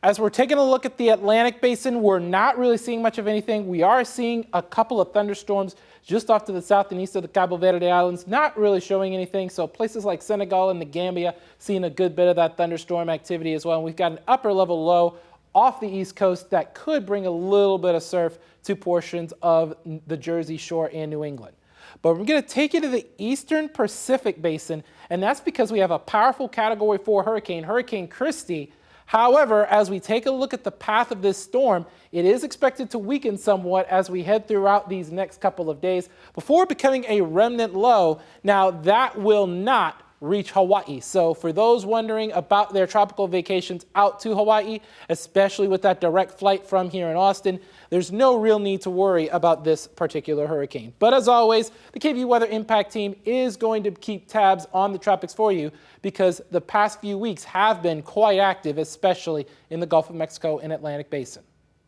As we're taking a look at the Atlantic Basin, we're not really seeing much of anything. We are seeing a couple of thunderstorms just off to the south and east of the Cabo Verde Islands, not really showing anything. So places like Senegal and the Gambia seeing a good bit of that thunderstorm activity as well. And we've got an upper level low off the east coast that could bring a little bit of surf to portions of the Jersey Shore and New England. But we're going to take you to the eastern Pacific Basin, and that's because we have a powerful Category 4 hurricane, Hurricane Kristy. However, as we take a look at the path of this storm, it is expected to weaken somewhat as we head throughout these next couple of days before becoming a remnant low. Now, that will not reach Hawaii. So for those wondering about their tropical vacations out to Hawaii, especially with that direct flight from here in Austin, there's no real need to worry about this particular hurricane. But as always, the KVUE Weather Impact Team is going to keep tabs on the tropics for you because the past few weeks have been quite active, especially in the Gulf of Mexico and Atlantic Basin.